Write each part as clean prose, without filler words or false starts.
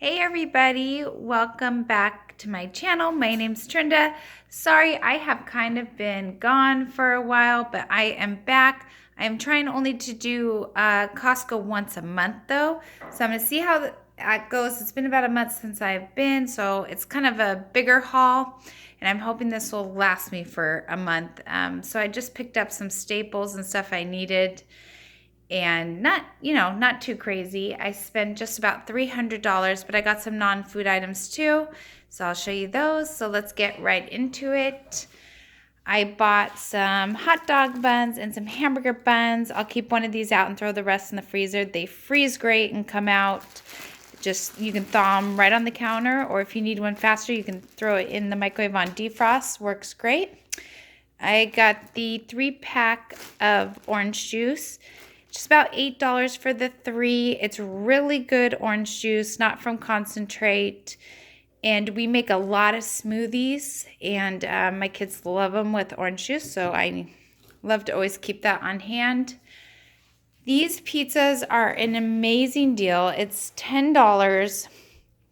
Hey everybody, welcome back to my channel. My name's Trinda. Sorry, I have kind of been gone for a while, but I am back. I'm trying only to do Costco once a month though. So I'm gonna see how that goes. It's been about a month since I've been, so it's kind of a bigger haul. And I'm hoping this will last me for a month. So I just picked up some staples and stuff I needed and not too crazy. I spent just about $300, but I got some non-food items too. So I'll show you those. So let's get right into it. I bought some hot dog buns and some hamburger buns. I'll keep one of these out and throw the rest in the freezer. They freeze great and come out. You can thaw them right on the counter, or if you need one faster, you can throw it in the microwave on defrost. Works great. I got the 3-pack of orange juice. Just about $8 for the 3. It's really good orange juice, not from concentrate. And we make a lot of smoothies, and my kids love them with orange juice, so I love to always keep that on hand. These pizzas are an amazing deal. It's $10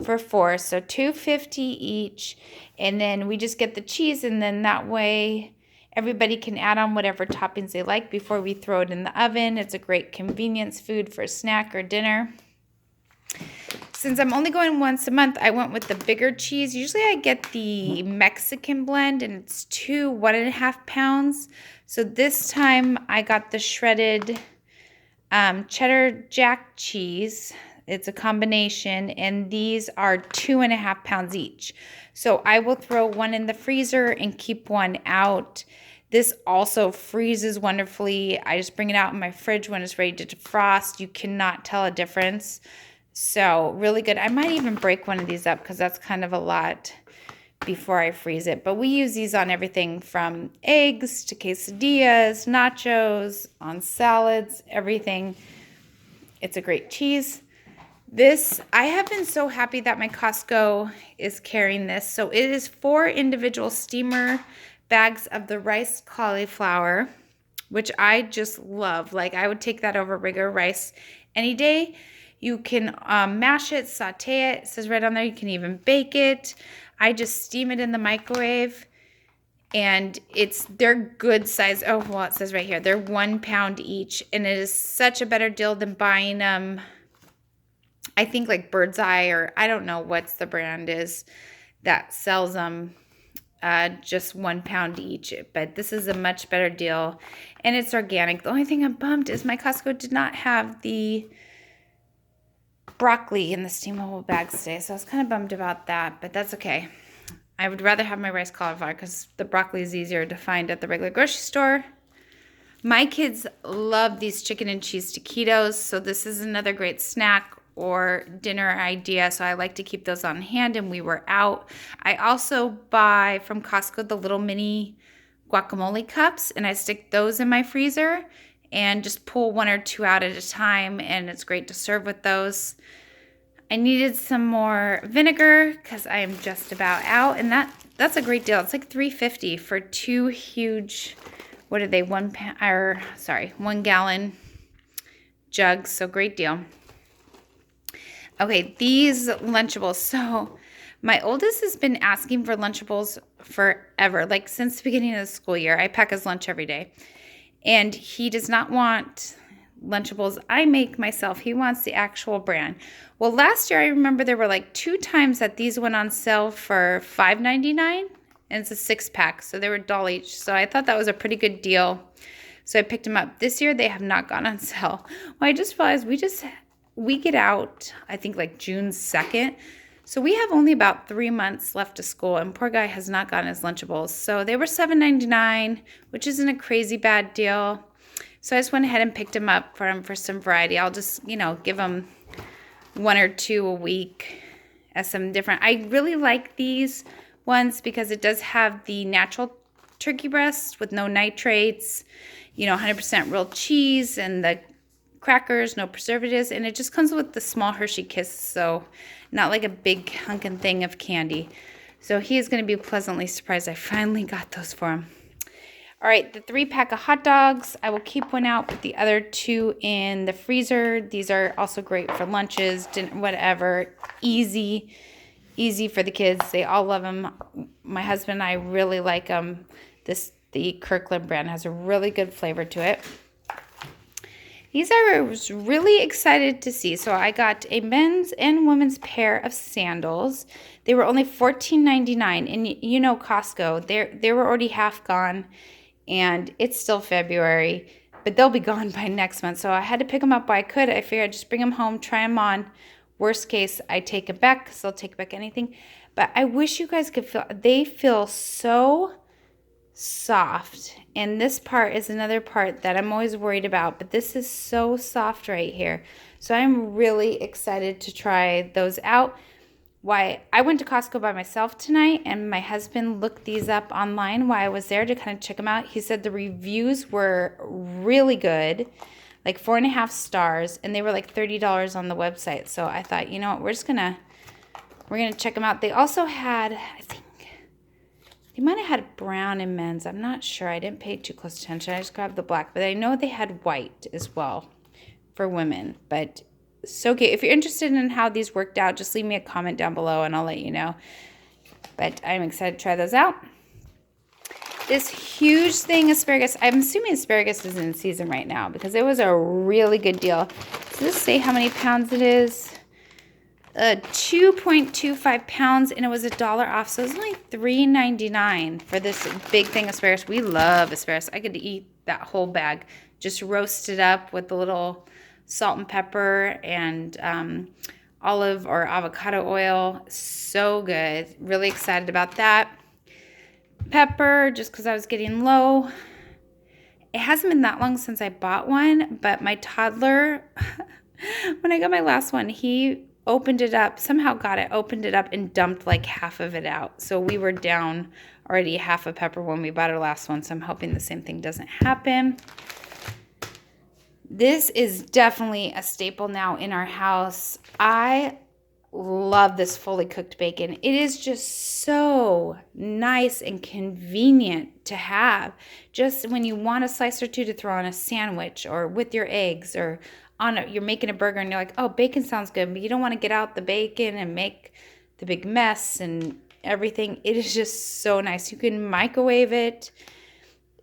for 4, so $2.50 each. And then we just get the cheese, and then that way everybody can add on whatever toppings they like before we throw it in the oven. It's a great convenience food for snack or dinner. Since I'm only going once a month, I went with the bigger cheese. Usually I get the Mexican blend, and it's 2 1.5 pounds. So this time I got the shredded cheddar jack cheese. It's a combination, and these are 2.5 pounds each. So I will throw one in the freezer and keep one out. This also freezes wonderfully. I just bring it out in my fridge when it's ready to defrost. You cannot tell a difference. So really good. I might even break one of these up because that's kind of a lot before I freeze it. But we use these on everything from eggs to quesadillas, nachos, on salads, everything. It's a great cheese. I have been so happy that my Costco is carrying this. So it is 4 individual steamer bags of the rice cauliflower, which I just love. Like, I would take that over regular rice any day. You can mash it, saute it. It says right on there you can even bake it. I just steam it in the microwave, and they're good size. Oh, well, it says right here they're 1 pound each, and it is such a better deal than buying I think like Bird's Eye, or I don't know what's the brand is that sells them just 1 pound each. But this is a much better deal, and it's organic. The only thing I'm bummed is my Costco did not have the broccoli in the steamable bags today, so I was kind of bummed about that, but that's okay. I would rather have my rice cauliflower because the broccoli is easier to find at the regular grocery store. My kids love these chicken and cheese taquitos, so this is another great snack or dinner idea, so I like to keep those on hand, and we were out. I also buy from Costco the little mini guacamole cups, and I stick those in my freezer and just pull 1 or 2 out at a time, and it's great to serve with those. I needed some more vinegar because I am just about out, and that's a great deal. It's like $3.50 for 2 huge, what are they, 1 gallon jugs, so great deal. Okay, these Lunchables. So my oldest has been asking for Lunchables forever, like since the beginning of the school year. I pack his lunch every day. And he does not want Lunchables I make myself. He wants the actual brand. Well, last year I remember there were like 2 times that these went on sale for $5.99, and it's a 6-pack, so they were $1 each. So I thought that was a pretty good deal. So I picked them up. This year they have not gone on sale. Well, I just realized we get out, I think, like June 2nd. So we have only about 3 months left of school, and poor guy has not gotten his Lunchables. So they were $7.99, which isn't a crazy bad deal. So I just went ahead and picked him up for him for some variety. I'll just, give him 1 or 2 a week as some different. I really like these ones because it does have the natural turkey breast with no nitrates, 100% real cheese, and the crackers, no preservatives, and it just comes with the small Hershey Kiss, so not like a big hunkin' thing of candy. So he is going to be pleasantly surprised I finally got those for him. All right, the 3-pack of hot dogs. I will keep one out, put the other 2 in the freezer. These are also great for lunches, dinner, whatever. Easy for the kids. They all love them. My husband and I really like them. The Kirkland brand has a really good flavor to it. These I was really excited to see. So I got a men's and women's pair of sandals. They were only $14.99, and you know Costco, they were already half gone, and it's still February, but they'll be gone by next month. So I had to pick them up while I could. I figured I'd just bring them home, try them on. Worst case, I take them back because they'll take back anything. But I wish you guys could feel, they feel so soft, and this part is another part that I'm always worried about, but this is so soft right here. So I'm really excited to try those out. Why I went to Costco by myself tonight, and my husband looked these up online while I was there to kind of check them out. He said the reviews were really good, like 4.5 stars, and they were like $30 on the website. So I thought, you know what, we're gonna check them out. They also had, I think they might have had brown and men's. I'm not sure. I didn't pay too close attention. I just grabbed the black. But I know they had white as well for women. But so cute. If you're interested in how these worked out, just leave me a comment down below and I'll let you know. But I'm excited to try those out. This huge thing asparagus. I'm assuming asparagus is in season right now because it was a really good deal. Does this say how many pounds it is? 2.25 pounds, and it was $1 off, so it was only $3.99 for this big thing of asparagus. We love asparagus. I could eat that whole bag, just roast it up with a little salt and pepper and olive or avocado oil. So good. Really excited about that. Pepper, just because I was getting low. It hasn't been that long since I bought one, but my toddler, when I got my last one, he opened it up, somehow got it, opened it up, and dumped like half of it out. So we were down already half a pepper when we bought our last one, so I'm hoping the same thing doesn't happen. This is definitely a staple now in our house. I love this fully cooked bacon. It is just so nice and convenient to have. Just when you want a slice or two to throw on a sandwich or with your eggs, or you're making a burger and you're like, oh, bacon sounds good, but you don't want to get out the bacon and make the big mess and everything. It is just so nice. You can microwave it.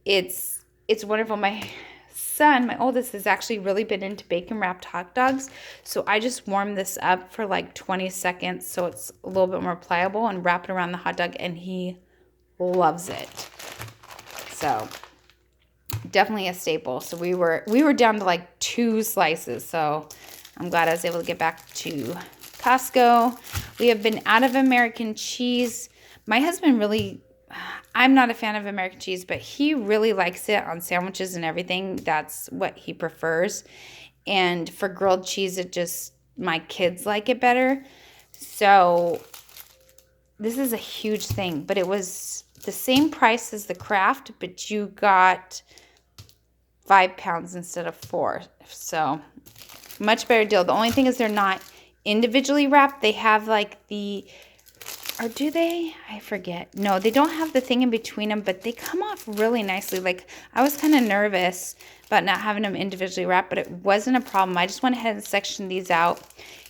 It's wonderful. My son, my oldest, has actually really been into bacon wrapped hot dogs. So I just warm this up for like 20 seconds so it's a little bit more pliable and wrap it around the hot dog, and he loves it. So definitely a staple. So we were down to like 2 slices. So I'm glad I was able to get back to Costco. We have been out of American cheese. My husband really, I'm not a fan of American cheese, but he really likes it on sandwiches and everything. That's what he prefers. And for grilled cheese, my kids like it better. So this is a huge thing, but it was the same price as the Kraft, but you got 5 pounds instead of 4. So much better deal. The only thing is they're not individually wrapped. They have like or do they? I forget. No, they don't have the thing in between them, but they come off really nicely. Like, I was kind of nervous about not having them individually wrapped, but it wasn't a problem. I just went ahead and sectioned these out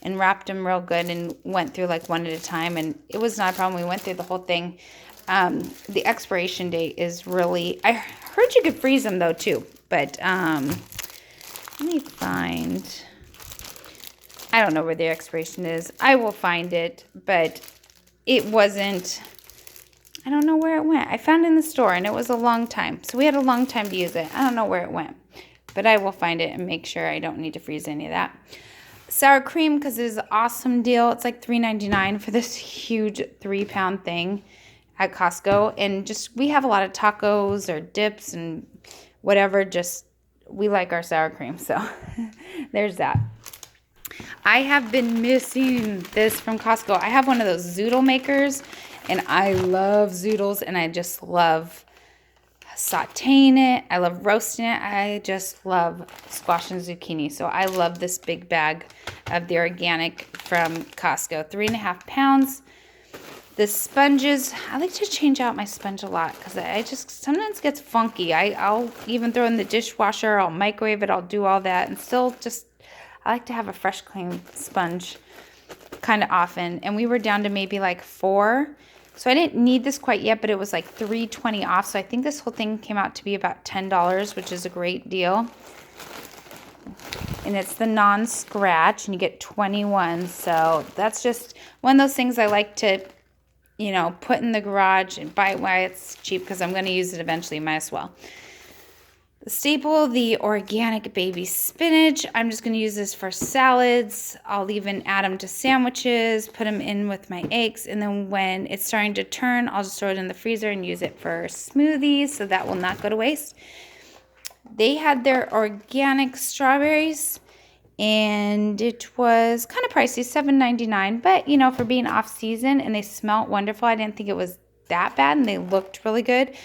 and wrapped them real good and went through like one at a time, and it was not a problem. We went through the whole thing. The expiration date is really, I heard you could freeze them though too, but let me find, I don't know where the expiration is. I will find it, but it wasn't, I don't know where it went. I found it in the store, and it was a long time. So we had a long time to use it. I don't know where it went, but I will find it and make sure I don't need to freeze any of that. Sour cream, because it is an awesome deal. It's like $3.99 for this huge 3-pound thing at Costco. And just, we have a lot of tacos or dips and whatever. Just, we like our sour cream. So there's that. I have been missing this from Costco. I have one of those zoodle makers, and I love zoodles, and I just love sauteing it. I love roasting it. I just love squash and zucchini. So I love this big bag of the organic from Costco. 3.5 pounds. The sponges, I like to change out my sponge a lot because I just sometimes gets funky. I'll even throw in the dishwasher, I'll microwave it, I'll do all that, and still just, I like to have a fresh, clean sponge kind of often. And we were down to maybe like 4. So I didn't need this quite yet, but it was like $3.20 off. So I think this whole thing came out to be about $10, which is a great deal. And it's the non-scratch, and you get 21. So that's just one of those things I like to, put in the garage and buy it while it's cheap because I'm going to use it eventually. Might as well. The staple, the organic baby spinach. I'm just going to use this for salads. I'll even add them to sandwiches, put them in with my eggs, and then when it's starting to turn, I'll just throw it in the freezer and use it for smoothies, so that will not go to waste. They had their organic strawberries, and it was kind of pricey, $7.99, but for being off season, and they smelled wonderful. I didn't think it was that bad, and they looked really good.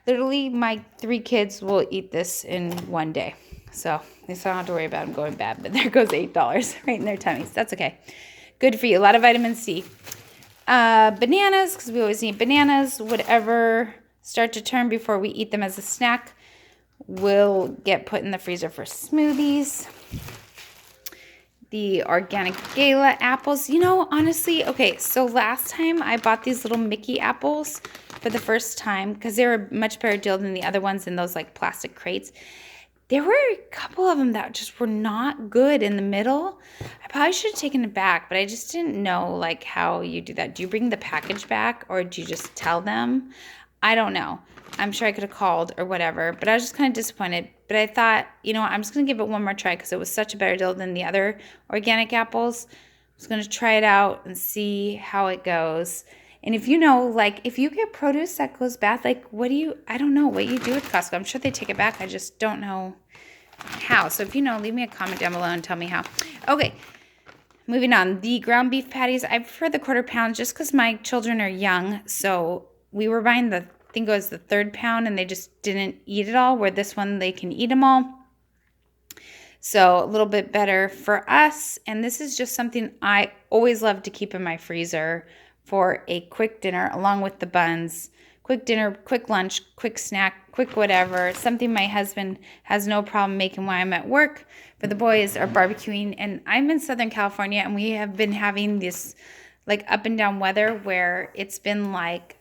Literally, my 3 kids will eat this in one day. So they don't have to worry about them going bad. But there goes $8 right in their tummies. That's okay. Good for you. A lot of vitamin C. Bananas, because we always need bananas. Whatever start to turn before we eat them as a snack will get put in the freezer for smoothies. The organic Gala apples. Honestly, okay, so last time I bought these little Mickey apples for the first time because they were a much better deal than the other ones in those like plastic crates. There were a couple of them that just were not good in the middle. I probably should have taken it back, but I just didn't know like how you do that. Do you bring the package back or do you just tell them? I don't know. I'm sure I could have called or whatever, but I was just kind of disappointed. But I thought, I'm just going to give it one more try because it was such a better deal than the other organic apples. I was going to try it out and see how it goes. And if if you get produce that goes bad, I don't know what you do with Costco. I'm sure they take it back. I just don't know how. So if leave me a comment down below and tell me how. Okay, moving on. The ground beef patties, I prefer the quarter pound just because my children are young. So we were buying I think it was the 3rd pound, and they just didn't eat it all, where this one, they can eat them all. So a little bit better for us. And this is just something I always love to keep in my freezer for a quick dinner, along with the buns. Quick dinner, quick lunch, quick snack, quick whatever. Something my husband has no problem making while I'm at work. For the boys are barbecuing. And I'm in Southern California, and we have been having this like up and down weather where it's been like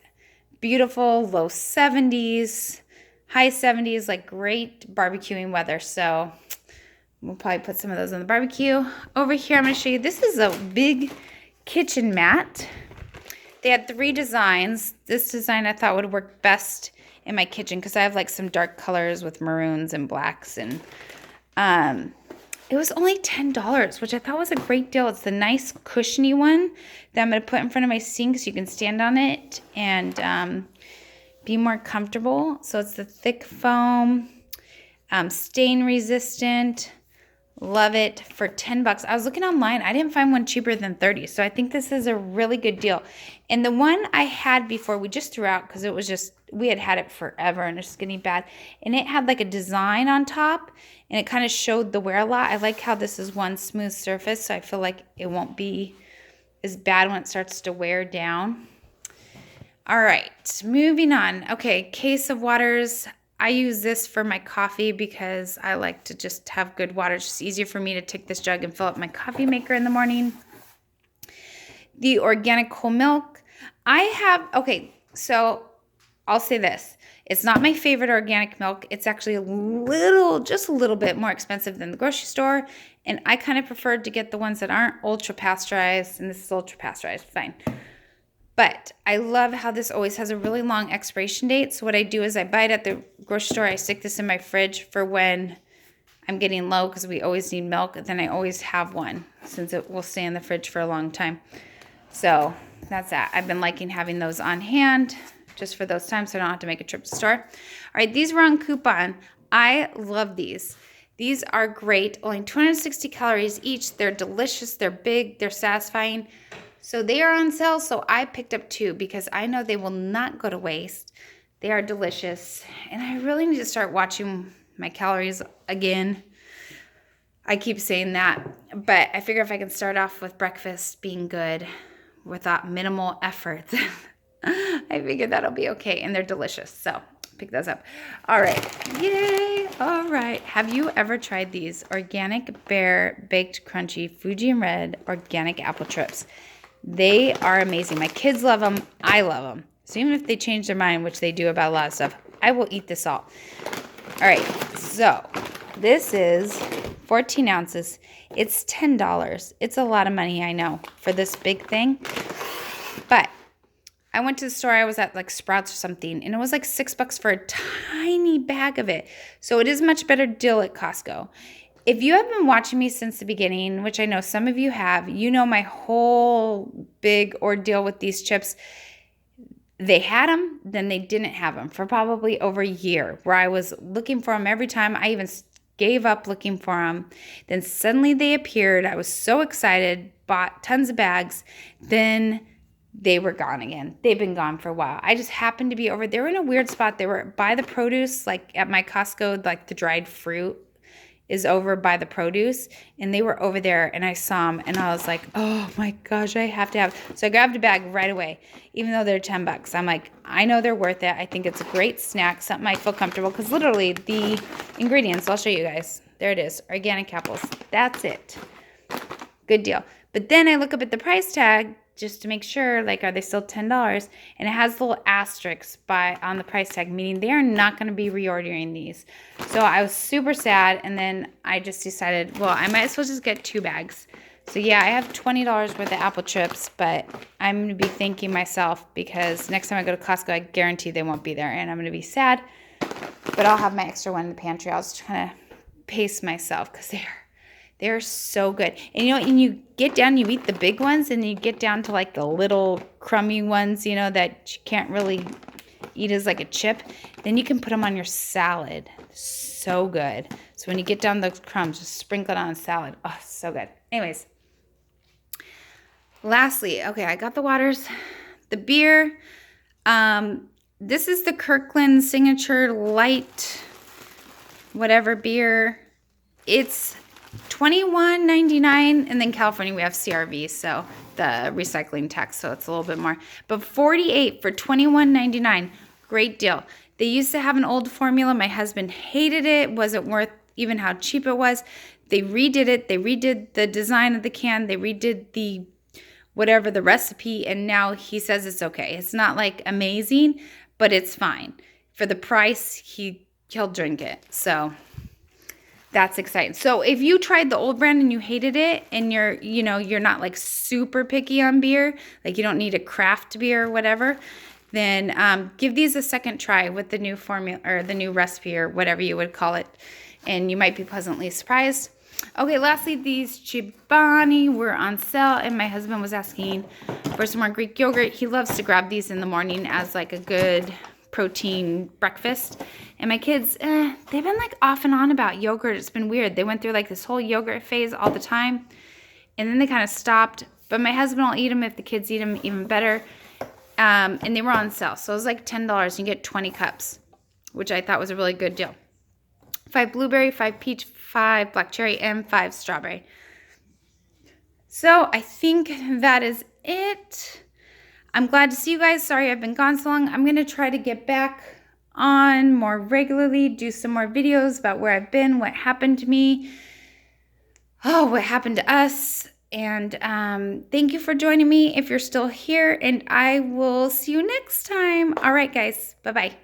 beautiful low 70s, high 70s, like great barbecuing weather. So we'll probably put some of those on the barbecue. Over here, I'm going to show you. This is a big kitchen mat. They had 3 designs. This design I thought would work best in my kitchen because I have like some dark colors with maroons and blacks. And it was only $10, which I thought was a great deal. It's the nice cushiony one that I'm going to put in front of my sink so you can stand on it and be more comfortable. So it's the thick foam, stain resistant. Love it for $10. I was looking online. I didn't find one cheaper than $30. So I think this is a really good deal. And the one I had before, we just threw out because it was just, we had it forever and it's getting bad. And it had like a design on top and it kind of showed the wear a lot. I like how this is one smooth surface. So I feel like it won't be as bad when it starts to wear down. All right, moving on. Okay, case of waters. I use this for my coffee because I like to just have good water. It's just easier for me to take this jug and fill up my coffee maker in the morning. The organic whole milk. So I'll say this. It's not my favorite organic milk. It's actually just a little bit more expensive than the grocery store. And I kind of prefer to get the ones that aren't ultra pasteurized. And this is ultra pasteurized, fine. But I love how this always has a really long expiration date. So what I do is I buy it at the grocery store. I stick this in my fridge for when I'm getting low because we always need milk. Then I always have one since it will stay in the fridge for a long time. So that's that. I've been liking having those on hand just for those times so I don't have to make a trip to the store. All right, these were on coupon. I love these. These are great. Only 260 calories each. They're delicious. They're big. They're satisfying. So they are on sale, so I picked up 2 because I know they will not go to waste. They are delicious, and I really need to start watching my calories again. I keep saying that, but I figure if I can start off with breakfast being good, without minimal effort. I figured that'll be okay, and they're delicious, so pick those up. All right, yay, all right. Have you ever tried these Organic Bear Baked Crunchy Fuji and Red Organic Apple Chips? They are amazing. My kids love them. I love them. So even if they change their mind, which they do about a lot of stuff, I will eat this all. All right, so this is 14 ounces. It's $10. It's a lot of money, I know, for this big thing. But I went to the store. I was at like Sprouts or something, and it was like $6 for a tiny bag of it. So it is a much better deal at Costco. If you have been watching me since the beginning, which I know some of you have, you know my whole big ordeal with these chips. They had them, then they didn't have them for probably over a year, where I was looking for them every time. I even gave up looking for them. Then suddenly they appeared. I was so excited, bought tons of bags. Then they were gone again. They've been gone for a while. I just happened to be over. They were in a weird spot. They were by the produce, like at my Costco, like the dried fruit is over by the produce, and they were over there, and I saw them, and I was like, oh my gosh, I have to have. So I grabbed a bag right away, even though they're $10. I'm like, I know they're worth it. I think it's a great snack, something I feel comfortable, because literally the ingredients, I'll show you guys. There it is, organic apples. That's it. Good deal. But then I look up at the price tag just to make sure, like, are they still $10? And it has the little asterisks on the price tag, meaning they are not going to be reordering these. So I was super sad, and then I just decided, well, I might as well just get 2 bags. So yeah, I have $20 worth of apple chips, but I'm going to be thanking myself, because next time I go to Costco, I guarantee they won't be there, and I'm going to be sad. But I'll have my extra one in the pantry. I was trying to pace myself, because they're so good. And you know, and you get down, you eat the big ones, and you get down to like the little crummy ones, you know, that you can't really eat as like a chip. Then you can put them on your salad. So good. So when you get down those crumbs, just sprinkle it on salad. Oh, so good. Anyways. Lastly, okay, I got the waters. The beer. This is the Kirkland Signature Light whatever beer. It's $21.99, and then California we have CRV, so the recycling tax, so it's a little bit more. But $48 for $21.99, great deal. They used to have an old formula. My husband hated it. Wasn't worth even how cheap it was. They redid it. They redid the design of the can. They redid the whatever the recipe, and now he says it's okay. It's not like amazing, but it's fine. For the price, he'll drink it. So that's exciting. So if you tried the old brand and you hated it, and you're not like super picky on beer, like you don't need a craft beer or whatever, then give these a second try with the new formula or the new recipe or whatever you would call it, and you might be pleasantly surprised. Okay, lastly, these Chobani were on sale, and my husband was asking for some more Greek yogurt. He loves to grab these in the morning as like a good protein breakfast. And my kids, they've been like off and on about yogurt. It's been weird. They went through like this whole yogurt phase all the time, and then they kind of stopped. But my husband will eat them. If the kids eat them, even better. And they were on sale. So it was like $10. You get 20 cups, which I thought was a really good deal. 5 blueberry, 5 peach, 5 black cherry, and 5 strawberry. So I think that is it. I'm glad to see you guys. Sorry I've been gone so long. I'm going to try to get back on more regularly, do some more videos about where I've been, what happened to me, what happened to us. And thank you for joining me if you're still here, and I will see you next time. All right, guys. Bye-bye.